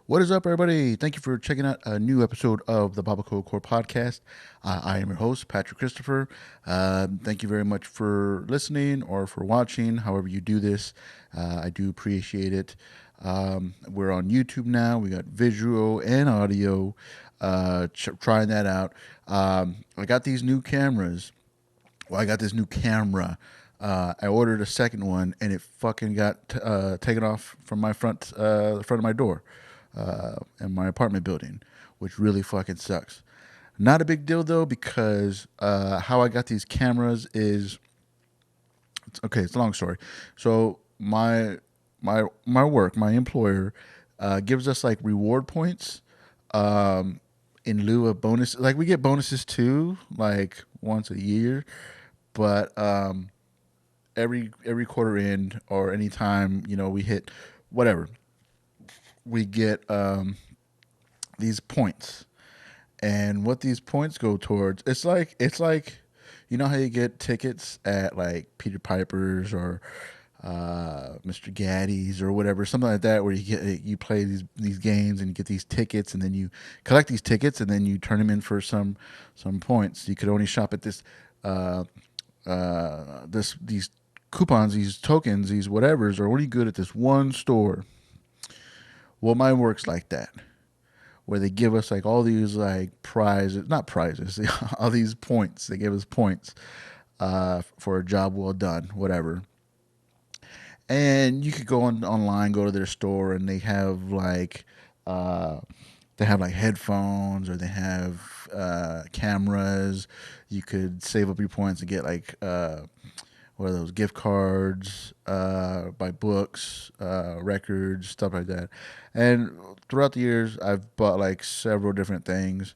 What is up, everybody? Thank you for checking out a new episode of the BarbacoaCore podcast. I am your host, Patrick Christopher. Thank you very much for listening or for watching, however you do this. I do appreciate it. We're on YouTube now. We got visual and audio. Trying that out. I got these new cameras. Well, I got this new camera. I ordered a second one, and it fucking got taken off from the front of my door, in my apartment building, which really fucking sucks. Not a big deal though, because how I got these cameras is okay. It's a long story. So my work, my employer, gives us like reward points, in lieu of bonus. Like we get bonuses too, like once a year, but every quarter end or anytime we hit whatever, we get these points. And what these points go towards, it's like how you get tickets at like Peter Piper's or Mr. Gaddy's or whatever, something like that, where you play these games and you get these tickets, and then you collect these tickets, and then you turn them in for some points. You could only shop at uh, these coupons, these tokens, these whatevers are only good at this one store. Well, mine works like that, where they give us like all these like prizes, not prizes, all these points. They give us points for a job well done, whatever. And you could go online, go to their store, and uh, they have like headphones, or they have cameras. You could save up your points and get like what are those, gift cards, buy books, records, stuff like that. And throughout the years, I've bought like several different things.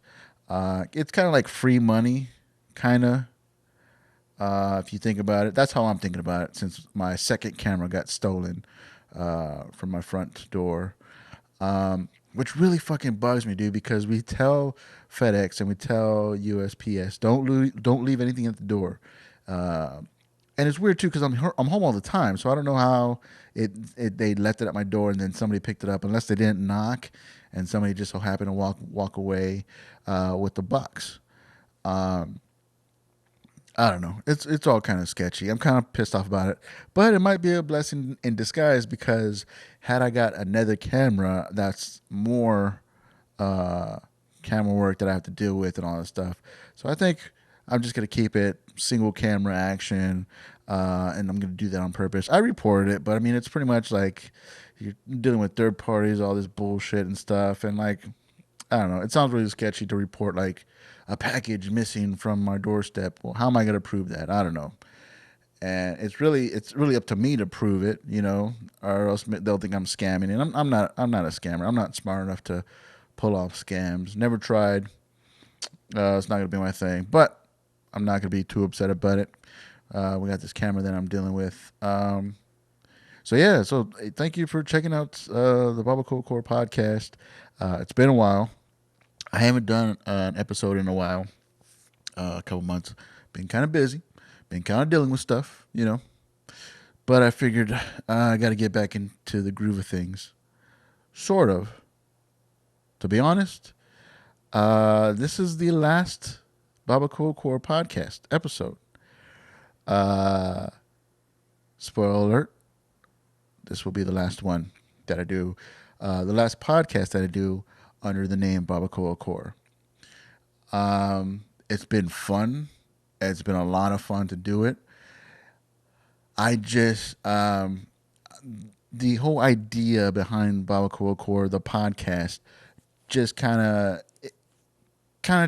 It's kind of like free money, kind of. If you think about it, that's how I'm thinking about it. Since my second camera got stolen from my front door, which really fucking bugs me, dude. Because we tell FedEx and we tell USPS, don't leave anything at the door. Uh, and it's weird too, because I'm home all the time, so I don't know how they left it at my door and then somebody picked it up, unless they didn't knock and somebody just so happened to walk away with the box. Um, I don't know. It's all kind of sketchy. I'm kind of pissed off about it, but it might be a blessing in disguise, because had I got another camera, that's more uh, camera work that I have to deal with and all that stuff. So I think I'm just gonna keep it single camera action, and I'm gonna do that on purpose. I reported it, but I mean it's pretty much like you're dealing with third parties, all this bullshit and stuff, and like I don't know. It sounds really sketchy to report like a package missing from my doorstep. Well, how am I gonna prove that? I don't know. And it's really up to me to prove it, or else they'll think I'm scamming. And I'm not a scammer. I'm not smart enough to pull off scams. Never tried. It's not gonna be my thing. But I'm not gonna be too upset about it. We got this camera that I'm dealing with. So yeah. So thank you for checking out the BarbacoaCore podcast. It's been a while. I haven't done an episode in a while, a couple months. Been kind of busy, been kind of dealing with stuff. But I figured I got to get back into the groove of things. Sort of. To be honest, this is the last Barbacoa Core podcast episode. Uh, Spoiler alert, this will be the last one that I do. The last podcast that I do under the name Barbacoa Core. It's been fun. It's been a lot of fun to do it. I just the whole idea behind Barbacoa Core, the podcast, just kind of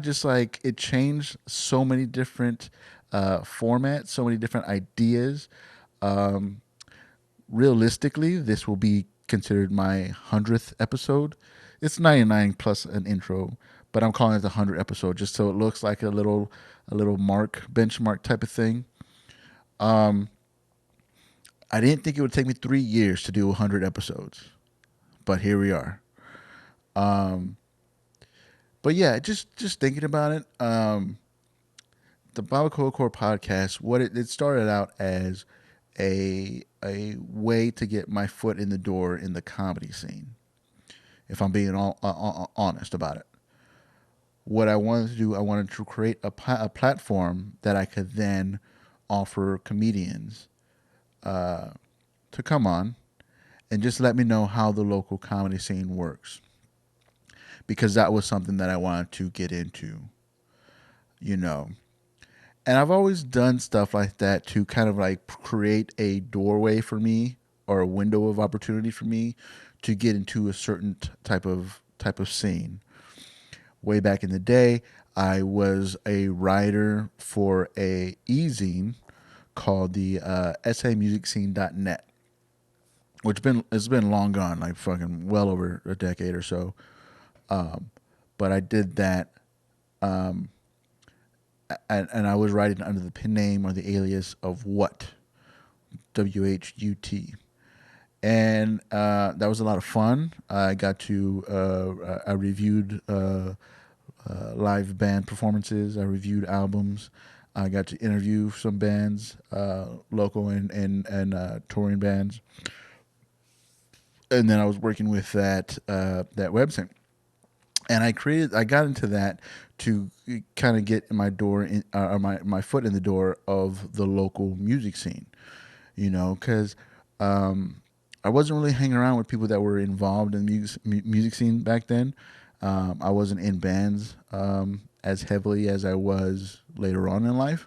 just like it changed so many different formats, so many different ideas. Um, Realistically, this will be considered my 100th episode. It's 99 plus an intro, but I'm calling it the 100th episode just so it looks like a little mark, benchmark type of thing. Um, I didn't think it would take me 3 years to do 100 episodes, but here we are. Um, but yeah, just thinking about it. The Barbacoa Core podcast, it started out as a way to get my foot in the door in the comedy scene. if I'm being honest about it. What I wanted to do, I wanted to create a platform that I could then offer comedians to come on and just let me know how the local comedy scene works, because that was something that I wanted to get into, you know. And I've always done stuff like that to kind of like create a doorway for me, or a window of opportunity for me to get into a certain type of scene. Way back in the day, I was a writer for a e-zine called the samusicscene.net, which been it's been long gone, like fucking well over a decade or so. But I did that, and I was writing under the pen name or the alias of WHUT, and that was a lot of fun. I got to I reviewed live band performances. I reviewed albums. I got to interview some bands, local and touring bands, and then I was working with that website. And I got into that to kind of get my door in, or my foot in the door of the local music scene, because I wasn't really hanging around with people that were involved in the music scene back then. I wasn't in bands as heavily as I was later on in life.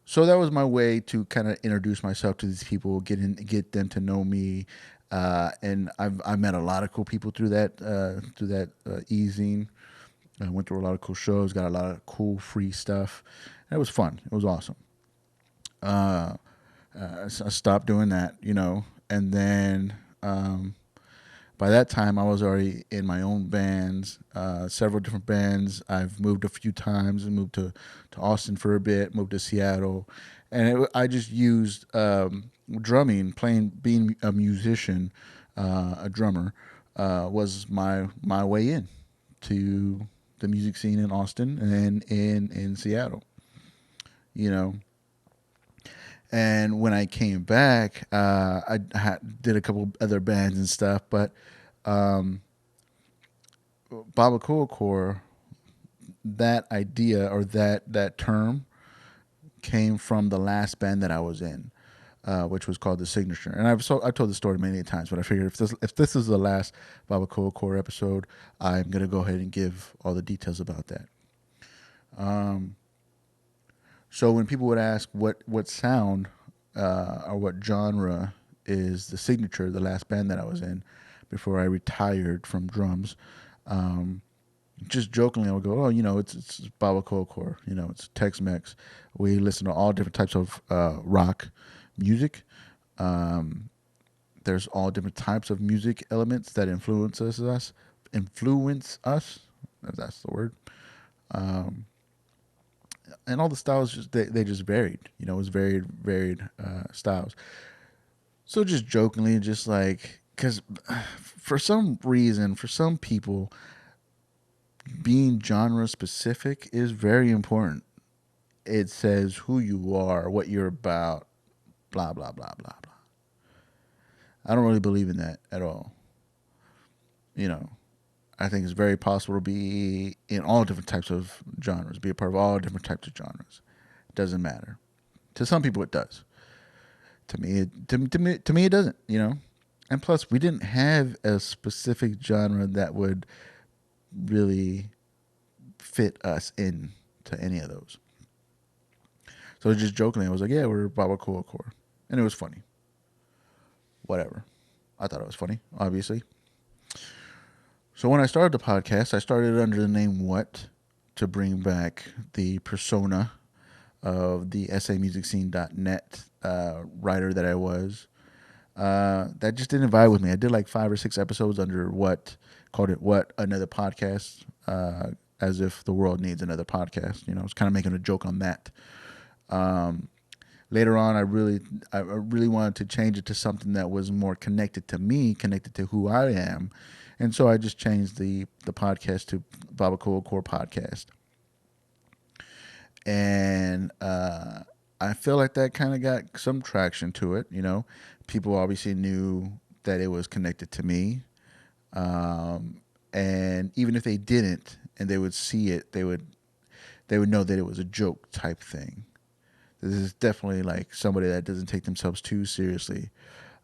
So that was my way to kind of introduce myself to these people, get them to know me, and I met a lot of cool people through that e-zine. I went through a lot of cool shows, got a lot of cool free stuff. And it was fun. It was awesome. I stopped doing that, and then by that time I was already in my own bands, several different bands. I've moved a few times and moved to Austin for a bit, moved to Seattle, and I just used drumming, playing, being a musician, a drummer, was my way in to the music scene in Austin and in Seattle, you know. And when I came back, did a couple other bands and stuff, but BarbacoaCore, that idea or that term came from the last band that I was in, which was called The Signature. And I told the story many times, but I figured if this is the last BarbacoaCore episode, I'm gonna go ahead and give all the details about that. So when people would ask what sound or what genre is The Signature, the last band that I was in before I retired from drums, just jokingly I would go, oh, it's BarbacoaCore, it's Tex-Mex. We listen to all different types of rock music. There's all different types of music elements that influence us, if that's the word. And all the styles they just varied. It was varied styles. So just jokingly, just like, because for some reason, for some people, being genre specific is very important. It says who you are, what you're about, blah blah blah blah blah. I don't really believe in that at all. You know, I think it's very possible to be in all different types of genres, be a part of all different types of genres. It doesn't matter. To some people, it does. To me, it doesn't. And plus, we didn't have a specific genre that would really fit us in to any of those. So just jokingly, I was like, "Yeah, we're BarbacoaCore," and it was funny. Whatever. I thought it was funny, obviously. So when I started the podcast, I started under the name What, to bring back the persona of the samusicscene.net writer that I was. That just didn't vibe with me. I did like 5 or 6 episodes under What, called it What, another podcast, as if the world needs another podcast. I was kind of making a joke on that. Later on, I really wanted to change it to something that was more connected to me, connected to who I am, and so I just changed the podcast to BarbacoaCore Podcast. And I feel like that kind of got some traction to it. People obviously knew that it was connected to me. Um, and even if they didn't, and they would see it, they would know that it was a joke type thing. This is definitely like somebody that doesn't take themselves too seriously,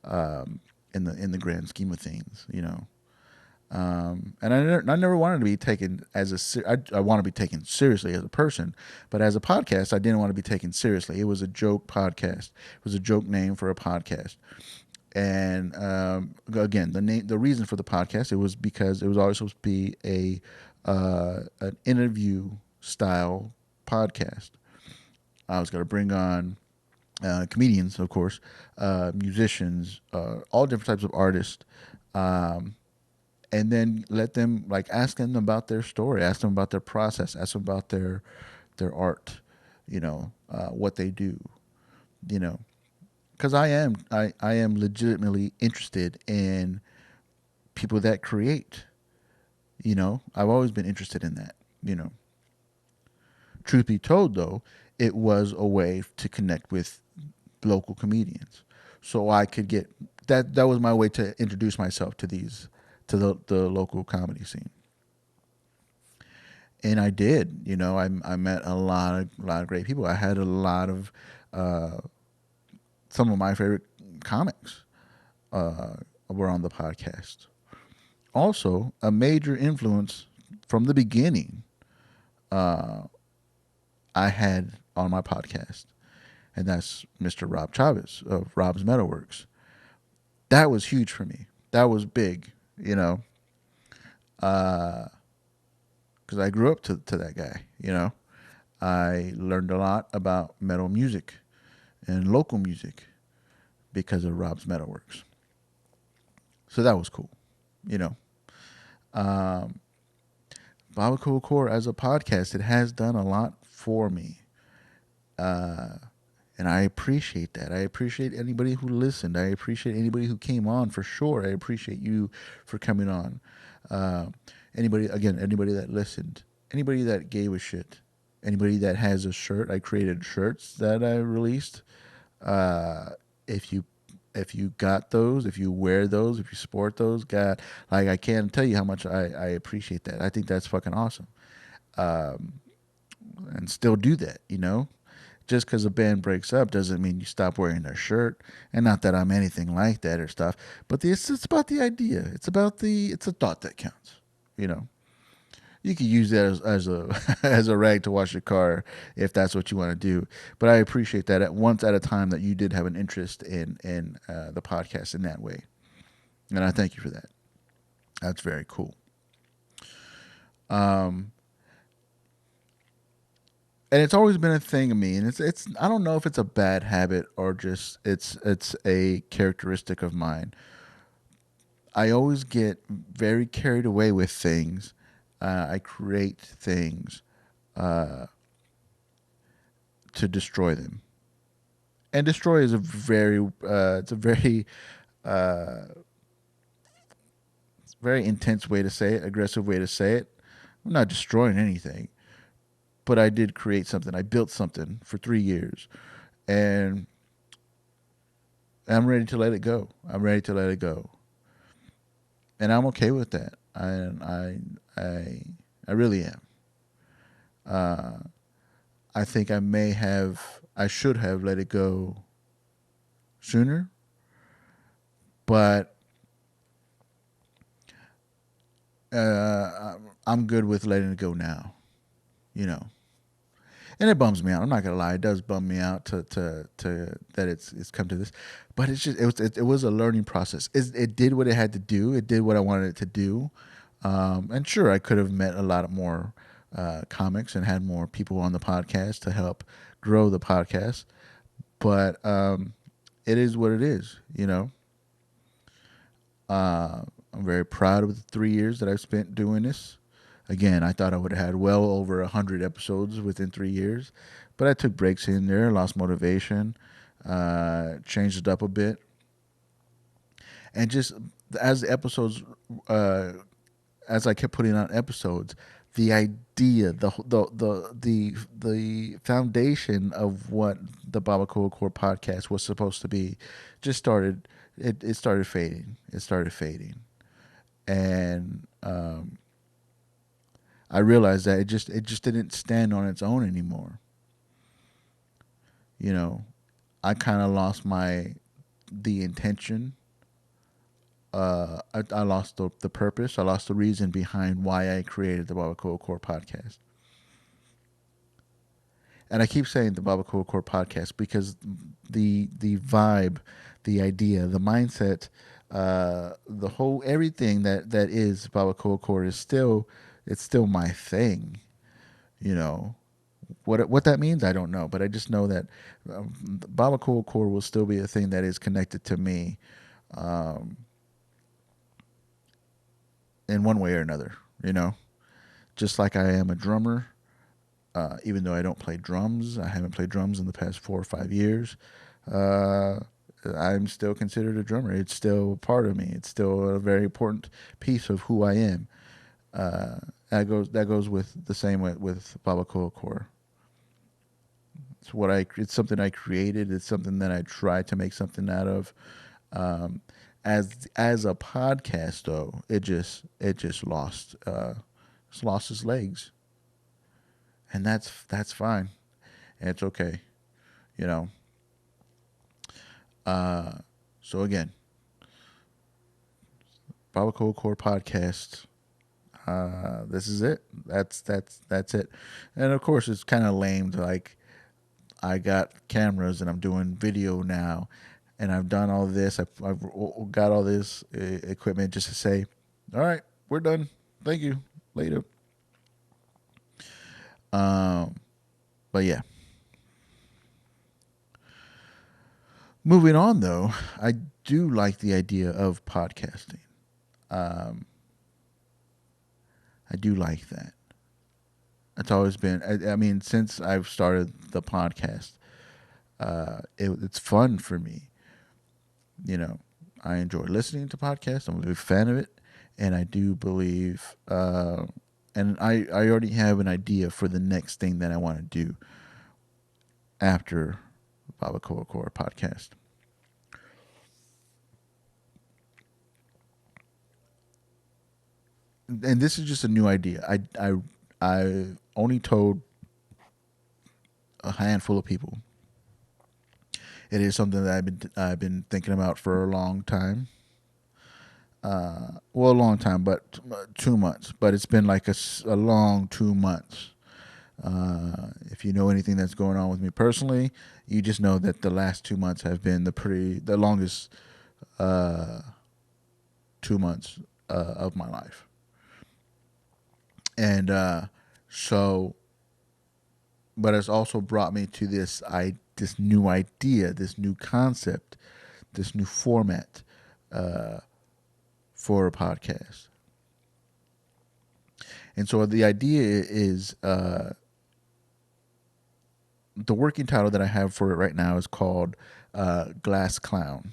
um, in the grand scheme of things, you know. And I never wanted to be taken as I want to be taken seriously as a person, but as a podcast, I didn't want to be taken seriously. It was a joke podcast. It was a joke name for a podcast. And again, the reason for the podcast, it was because it was always supposed to be an interview style podcast. I was going to bring on comedians, of course, musicians, all different types of artists, um, and then let them, like, ask them about their story, ask them about their process, ask them about their art, what they do, you know, because I am legitimately interested in people that create. I've always been interested in that. You know, truth be told, though, it was a way to connect with local comedians, so I could get that. That was my way to introduce myself to the local comedy scene, and I did. I met a lot of great people. I had a lot of uh, some of my favorite comics were on the podcast. Also, a major influence from the beginning I had on my podcast, and that's Mr. Rob Chavez of Rob's Metalworks. That was huge for me. That was big, because I grew up to that guy. I learned a lot about metal music and local music because of Rob's Metalworks. So that was cool, you know. Um, BarbacoaCore as a podcast, it has done a lot for me. Uh, and I appreciate that. I appreciate anybody who listened. I appreciate anybody who came on for sure. I appreciate you for coming on. Uh, anybody that listened, anybody that gave a shit, anybody that has a shirt. I created shirts that I released. Uh, if you if you got those, if you wear those, if you sport those, God, like, I can't tell you how much I appreciate that. I think that's fucking awesome. Um, and still do that, just because a band breaks up doesn't mean you stop wearing their shirt. And not that I'm anything like that or stuff, but it's about the idea. It's a thought that counts. You know, you could use that as a as a rag to wash your car if that's what you want to do. But I appreciate that at once at a time that you did have an interest in the podcast in that way, and I thank you for that. That's very cool. Um, and it's always been a thing of me, and it's I don't know if it's a bad habit or just it's a characteristic of mine. I always get very carried away with things. I create things uh, to destroy them, and destroy is a uh, very intense way to say it, aggressive way to say it. I'm not destroying anything, but I did create something. I built something for 3 years, and I'm ready to let it go. I'm ready to let it go, and I'm okay with that. I really am. Uh, I think I should have let it go sooner, but I'm good with letting it go now. You know, and it bums me out. I'm not gonna lie, it does bum me out to that it's come to this, but it was a learning process. It did what it had to do. It did what I wanted it to do, and sure, I could have met a lot more comics and had more people on the podcast to help grow the podcast. But it is what it is. Uh, I'm very proud of the 3 years that I've spent doing this. Again, I thought I would have had well over 100 episodes within 3 years, but I took breaks in there, lost motivation, changed it up a bit, and just as the episodes, uh, as I kept putting out episodes, the idea, the foundation of what the BarbacoaCore podcast was supposed to be, just started it started fading. It started fading, and I realized that it just didn't stand on its own anymore. You know, I kind of lost my the intention. I lost the purpose. I lost the reason behind why I created the BarbacoaCore podcast. And I keep saying the BarbacoaCore podcast because the vibe, the idea, the mindset, the whole everything that is BarbacoaCore is still it's still my thing. You know what that means, I don't know, but I just know that BarbacoaCore will still be a thing that is connected to me um, in one way or another. You know, just like I am a drummer. Even though I don't play drums, I haven't played drums in the past 4 or 5 years. Uh, I'm still considered a drummer. It's still a part of me. It's still a very important piece of who I am. That goes with the same with Babacoa Core. It's something I created. It's something that I tried to make something out of. Um, as a podcast though, it just it's lost its legs, and that's fine. And it's okay, you know. Uh, so again, Barbacoa Core podcast. This is it. That's it. And of course, it's kind of lame. Like I got cameras and I'm doing video now, and I've done all this. I've got all this equipment just to say, all right, we're done. Thank you. Later. Um, but yeah, moving on though, I do like the idea of podcasting. Um, I do like that. It's always been. I mean, since I've started the podcast, it's fun for me. You know, I enjoy listening to podcasts. I'm a big fan of it, and I do believe, and I already have an idea for the next thing that I want to do after Babacoa Core podcast. And this is just a new idea. I only told a handful of people. It is something that I've been thinking about for a long time. Well, a long time, but 2 months. But it's been like a long 2 months. If you know anything that's going on with me personally, you just know that the last 2 months have been the longest 2 months of my life, and so, but it's also brought me to this new idea, this new concept, this new format uh, for a podcast. And so the idea is the working title that I have for it right now is called Glass Clown.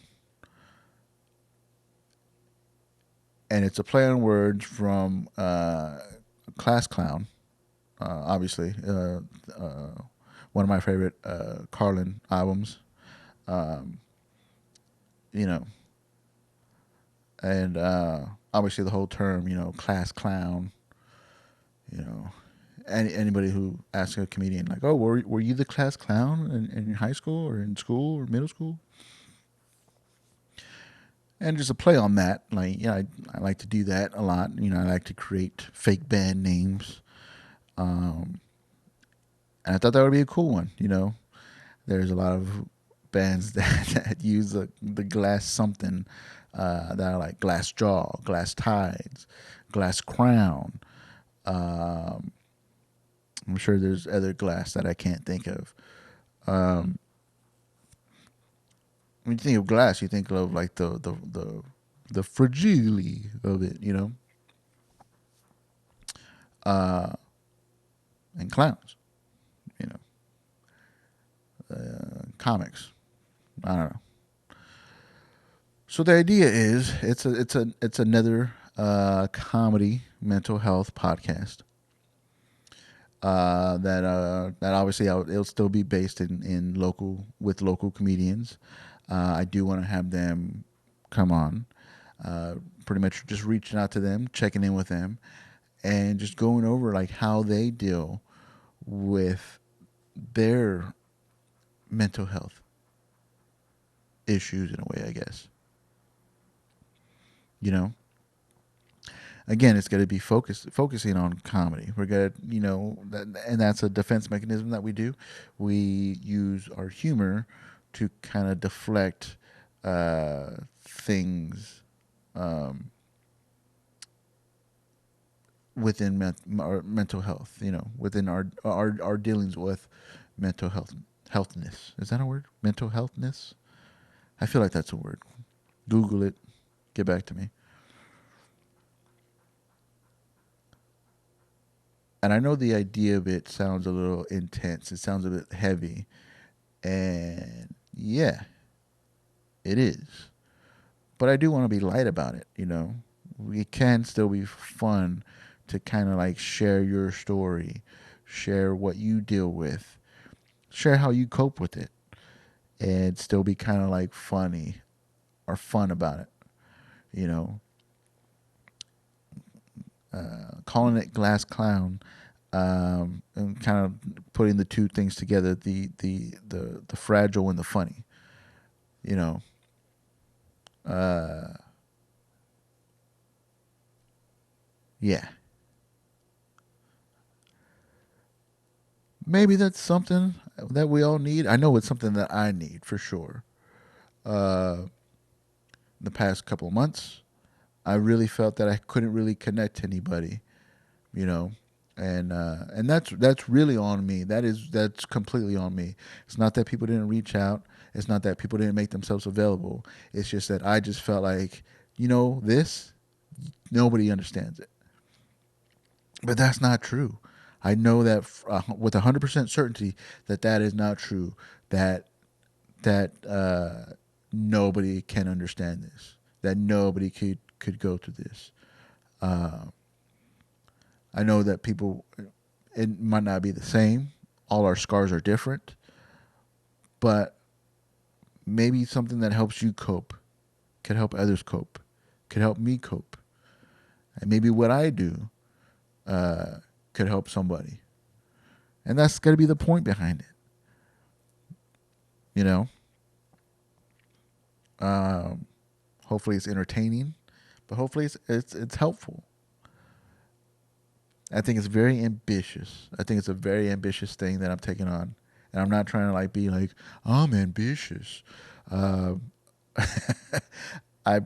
And it's a play on words from Class Clown, obviously, one of my favorite Carlin albums. Um, you know, and obviously the whole term, class clown. You know, anybody who asks a comedian like, "Oh, were you the class clown in high school or in school or middle school?" And just a play on that, like, yeah, I like to do that a lot. I like to create fake band names, um, and I thought that would be a cool one. There's a lot of bands that use the glass something that are like Glass Jaw, Glass Tides, Glass Crown. Um, I'm sure there's other glass that I can't think of. Um, when you think of glass, you think of like the fragile of it, uh, and clowns, you know, comics. I don't know. So the idea is it's another comedy mental health podcast that obviously it'll still be based in local with local comedians. I do want to have them. come on. Uh, Pretty much just reaching out to them, checking in with them, and just going over like how they deal with their mental health issues in a way, I guess. You know, again, it's going to be focusing on comedy. We're going to, and that's a defense mechanism that we do. We use our humor to kind of deflect things um, within our mental health. Within our dealings with mental healthness. Is that a word? Mental healthness. I feel like that's a word. Google it. Get back to me. And I know the idea of it sounds a little intense. It sounds a bit heavy. And yeah, it is. But I do want to be light about it. It can still be fun to kind of like share your story, share what you deal with, share how you cope with it, and still be kind of like funny or fun about it. You know, Calling it Glass Clown, and kind of putting the two things together, the fragile and the funny. You know, uh, yeah, maybe that's something that we all need. I know it's something that I need for sure. Uh, the past couple of months, I really felt that I couldn't really connect to anybody. You know, and that's really on me. That's completely on me. It's not that people didn't reach out. It's not that people didn't make themselves available. It's just that I just felt like, this nobody understands it. But that's not true. I know that with 100% certainty that is not true. That that nobody can understand this. That nobody could go through this. Uh, I know that people, it might not be the same. All our scars are different, but maybe something that helps you cope could help others cope, could help me cope, and maybe what I do uh, could help somebody. And that's got to be the point behind it. You know, um, hopefully it's entertaining, but hopefully it's helpful. I think it's very ambitious. I think it's a very ambitious thing that I'm taking on, and I'm not trying to like be like I'm ambitious. Uh, I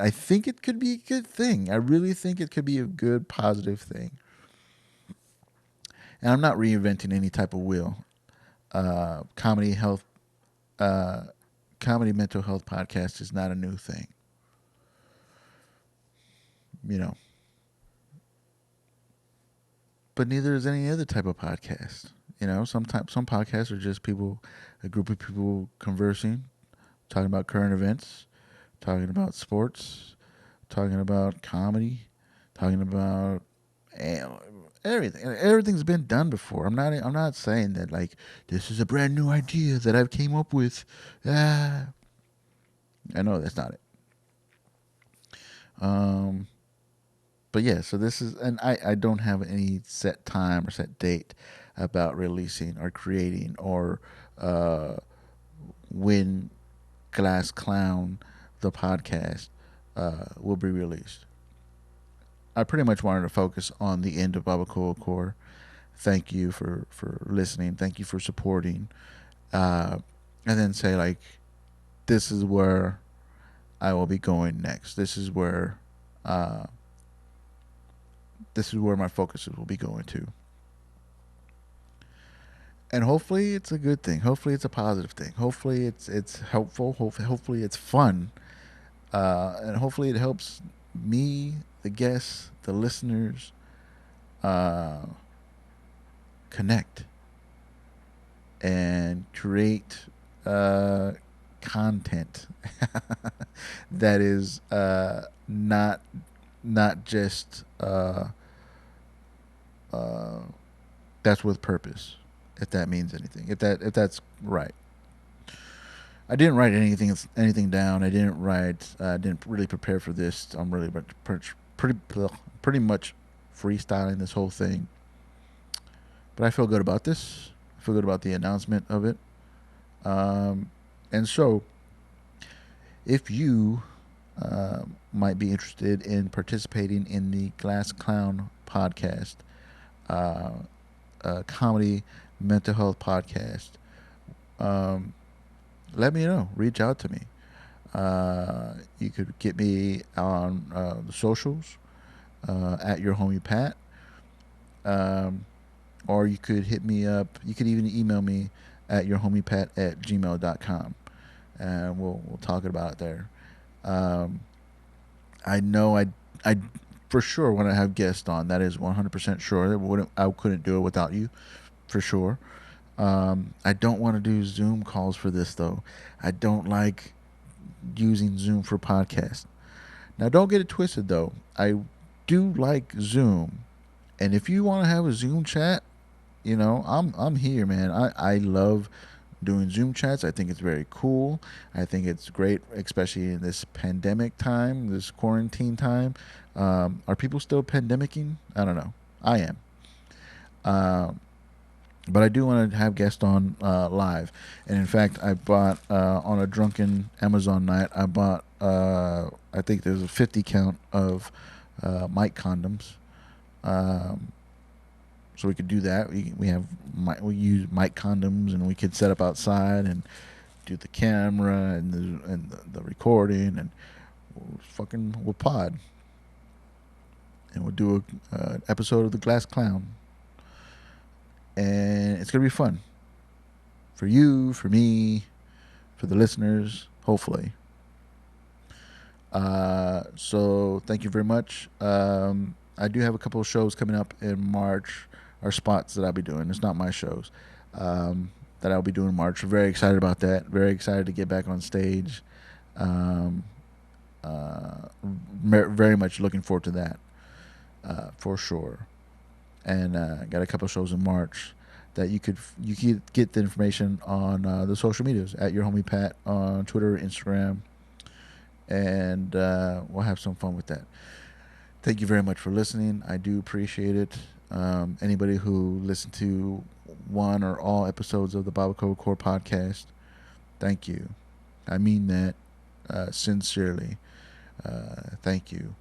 think it could be a good thing. I really think it could be a good positive thing. And I'm not reinventing any type of wheel. Comedy health, uh, comedy mental health podcast is not a new thing. You know, but neither is any other type of podcast. Some podcasts are just people, a group of people conversing, talking about current events, talking about sports, talking about comedy, talking about eh, everything. Everything's been done before. I'm not saying that like this is a brand new idea that I've came up with. Ah, I know that's not it. Um, but yeah, so this is, and I don't have any set time or set date about releasing or creating or uh, when Glass Clown, the podcast, will be released. I pretty much wanted to focus on the end of BarbacoaCore. Thank you for listening. Thank you for supporting. Uh, and then say like, this is where I will be going next. Uh, this is where my focuses will be going to. And hopefully it's a good thing. Hopefully it's a positive thing. Hopefully it's helpful. Hopefully it's fun. And hopefully it helps me, the guests, the listeners, uh, connect and create uh, content that is not just uh, that's with purpose. If that means anything, if that's right. I didn't write anything down. I didn't write. I didn't really prepare for this. I'm really pretty much freestyling this whole thing. But I feel good about this. I feel good about the announcement of it. Um, and so, if you might be interested in participating in the Glass Clown podcast, uh, comedy mental health podcast, um, let me know. Reach out to me. You could get me on the socials at your homie Pat, um, or you could hit me up. You could even email me at yourhomiepat@gmail.com, and we'll talk about it there. Um, I know I for sure want to have guests on. That is 100% sure. I couldn't do it without you, for sure. I don't want to do Zoom calls for this though. I don't like using Zoom for podcasts. Now, don't get it twisted though. I do like Zoom, and if you want to have a Zoom chat, I'm here, man. I love doing Zoom chats. I think it's very cool. I think it's great, especially in this pandemic time, this quarantine time. Are people still pandemicking? I don't know. I am. Um, but I do want to have guests on live. And in fact, I bought on a drunken Amazon night. I bought I think there's a 50 count of mic condoms. Um, so we could do that. We use mic condoms, and we could set up outside and do the camera and the recording, and we'll pod, and we'll do a episode of the Glass Clown, and it's gonna be fun for you, for me, for the listeners, hopefully. So thank you very much. I do have a couple of shows coming up in March, or spots that I'll be doing. It's not my shows. That I'll be doing in March. Very excited about that. Very excited to get back on stage. Um, very much looking forward to that, for sure. And got a couple of shows in March that you could get the information on the social medias at your homie Pat on Twitter, Instagram, and we'll have some fun with that. Thank you very much for listening. I do appreciate it. Anybody who listened to one or all episodes of the BarbacoaCore podcast, thank you. I mean that sincerely. Thank you.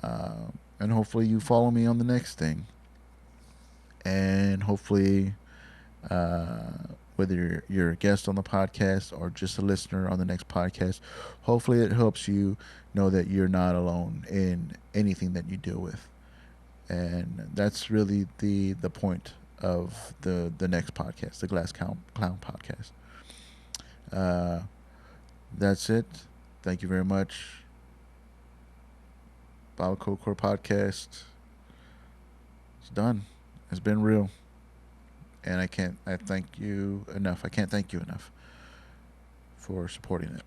And hopefully you follow me on the next thing. And hopefully, uh, whether you're a guest on the podcast or just a listener on the next podcast, hopefully it helps you know that you're not alone in anything that you deal with. And that's really the point of the next podcast, the Clown podcast. Uh, that's it. Thank you very much. BarbacoaCore podcast. It's done. It's been real, and I thank you enough. I can't thank you enough for supporting it.